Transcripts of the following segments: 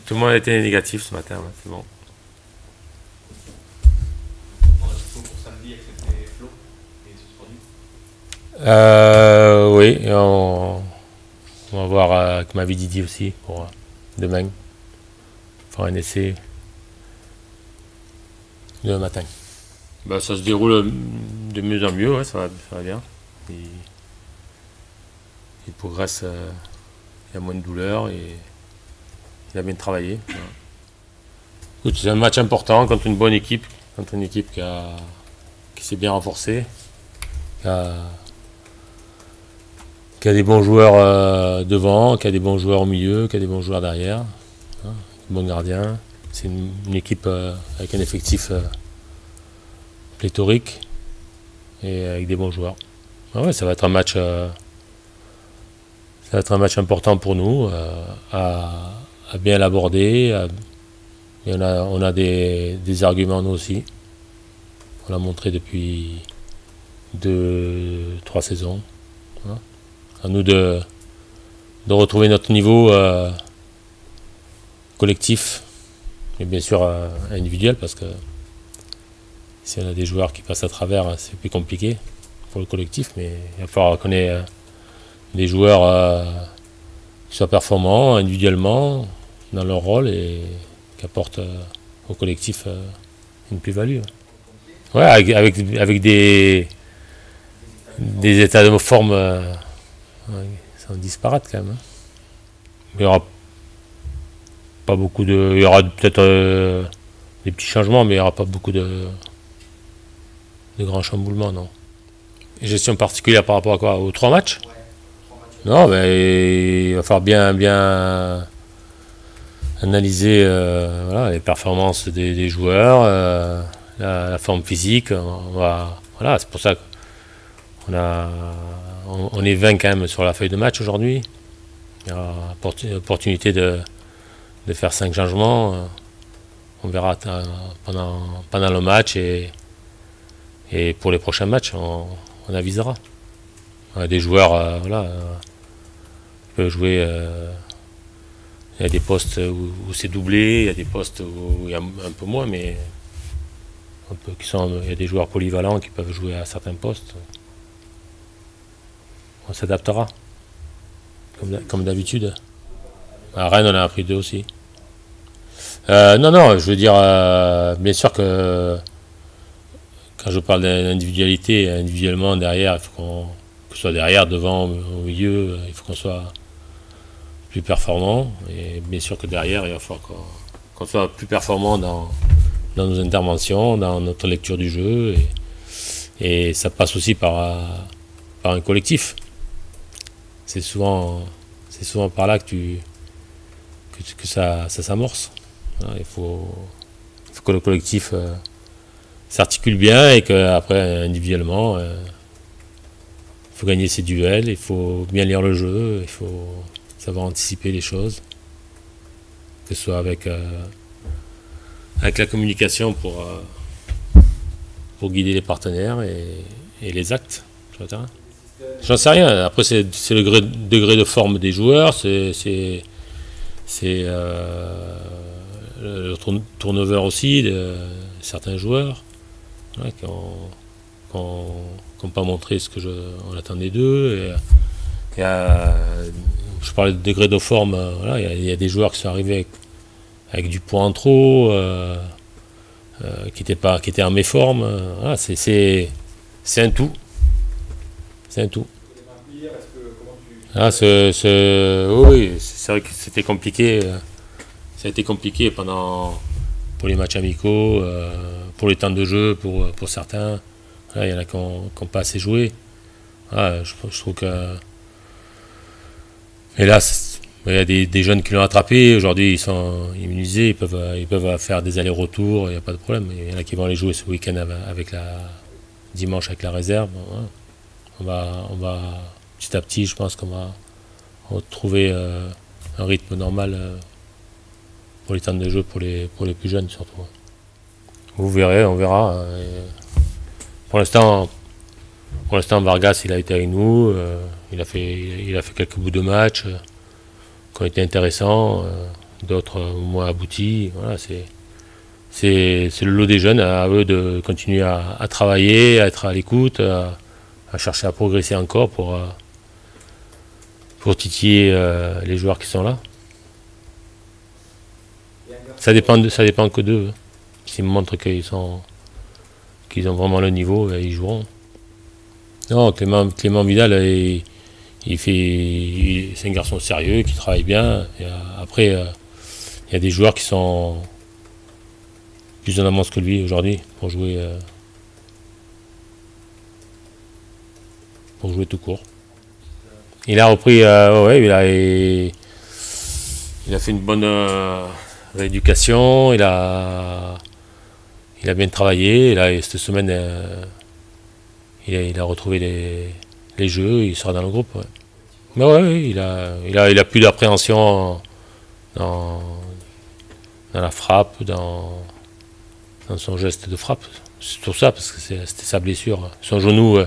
Tout le monde a été négatif ce matin, ouais, c'est bon. Oui, et on va voir avec ma vie Didi aussi pour demain. Faire un essai demain matin. Bah, ça se déroule de mieux en mieux, ouais, ça va bien. Il progresse, il y a moins de douleur et il a bien travaillé. Ouais. Écoute, c'est un match important contre une bonne équipe, contre une équipe qui s'est bien renforcée, qui a des bons joueurs devant, qui a des bons joueurs au milieu, qui a des bons joueurs derrière, hein, des bons gardiens. C'est une équipe avec un effectif pléthorique et avec des bons joueurs. Ah ouais, ça va être un match important pour nous à bien l'aborder. Et on a des arguments nous aussi. On l'a montré depuis 2-3 saisons. Voilà. À nous de retrouver notre niveau collectif et bien sûr individuel, parce que si on a des joueurs qui passent à travers, c'est plus compliqué pour le collectif, mais il va falloir qu'on ait des joueurs qui soient performants individuellement dans leur rôle et qui apportent au collectif une plus-value. Ouais, avec des états de forme sont disparates quand même. Hein. Il y aura pas beaucoup de, il y aura peut-être des petits changements, mais il n'y aura pas beaucoup de grands chamboulements, non. Une gestion particulière par rapport à quoi? Aux 3 matchs? Non, mais il va falloir bien analyser voilà, les performances des joueurs, la forme physique. Voilà, c'est pour ça qu'on est 20 quand même sur la feuille de match aujourd'hui. Il y aura opportunité de faire 5 changements. On verra pendant le match et pour les prochains matchs, on avisera. Des joueurs, voilà, peuvent jouer. Il y a des postes où c'est doublé, il y a des postes où il y a un peu moins, mais il y a des joueurs polyvalents qui peuvent jouer à certains postes. On s'adaptera, comme d'habitude. À Rennes, on a appris 2 aussi. Non, je veux dire, bien sûr que quand je parle d'individualité, individuellement, derrière, il faut que ce soit derrière, devant, au milieu, il faut qu'on soit plus performant. Et bien sûr que derrière, il va falloir qu'on soit plus performant dans nos interventions, dans notre lecture du jeu. Et ça passe aussi par un collectif. C'est souvent par là que ça s'amorce. Il faut que le collectif s'articule bien et qu'après, individuellement, il faut gagner ses duels, il faut bien lire le jeu, il faut savoir anticiper les choses, que ce soit avec la communication pour guider les partenaires et les actes sur le terrain. J'en sais rien. Après, c'est le degré de forme des joueurs, c'est le turnover aussi de certains joueurs qui n'ont pas montré ce que on attendait d'eux. Je parlais de degré de forme. Voilà, il y a des joueurs qui sont arrivés avec du poids en trop, qui étaient en méforme. Voilà, c'est un tout. C'est un tout. Ah, oui, c'est vrai que c'était compliqué. Ça a été compliqué pour les matchs amicaux, pour les temps de jeu, pour certains. Là, il y en a qui n'ont pas assez joué. Ah, je trouve que. Et là, il y a des jeunes qui l'ont attrapé. Aujourd'hui, ils sont immunisés. Ils peuvent faire des allers-retours. Il n'y a pas de problème. Il y en a qui vont aller jouer ce week-end dimanche avec la réserve. Voilà. On va petit à petit, je pense qu'on va retrouver un rythme normal pour les temps de jeu, pour les plus jeunes surtout. Vous verrez, on verra. Pour l'instant, Vargas, il a été avec nous. Il a fait quelques bouts de match qui ont été intéressants. d'autres moins aboutis. Voilà, c'est le lot des jeunes, à eux de continuer à travailler, à être à l'écoute, à chercher à progresser encore pour titiller les joueurs qui sont là. Ça dépend que d'eux. S'ils me montrent qu'ils ont vraiment le niveau, ils joueront. Non, Clément Vidal, c'est un garçon sérieux, qui travaille bien. Et après, il y a des joueurs qui sont plus en avance que lui aujourd'hui pour jouer tout court. Il a repris, ouais, il a fait une bonne rééducation, il a bien travaillé. Et là, cette semaine, il a retrouvé les jeux, il sera dans le groupe. Ouais. Mais ouais, il a plus d'appréhension dans la frappe, dans son geste de frappe. C'est pour ça, parce que c'était sa blessure. Son genou,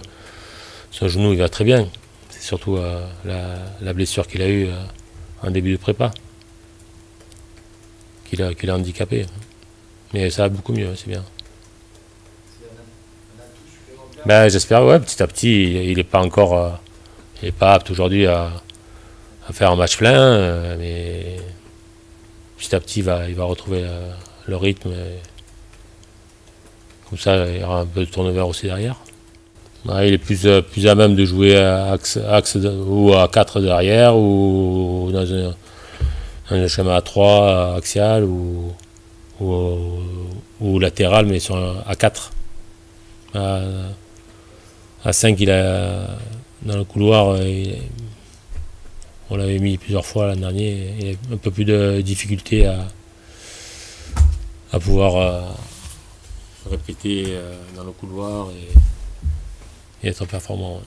il va très bien. C'est surtout la blessure qu'il a eue en début de prépa qui l'a handicapé. Mais ça va beaucoup mieux, c'est bien. Ben, j'espère, ouais, petit à petit, il n'est pas encore, il n'est pas apte aujourd'hui à faire un match plein, mais petit à petit, il va retrouver le rythme. Comme ça, il y aura un peu de turnover aussi derrière. Ouais, il est plus à même de jouer à axe ou à 4 derrière, ou dans un schéma à 3 axial ou latéral, mais à 4. À 5, dans le couloir, on l'avait mis plusieurs fois l'an dernier. Il a un peu plus de difficulté à pouvoir répéter dans le couloir et être performant. Ouais.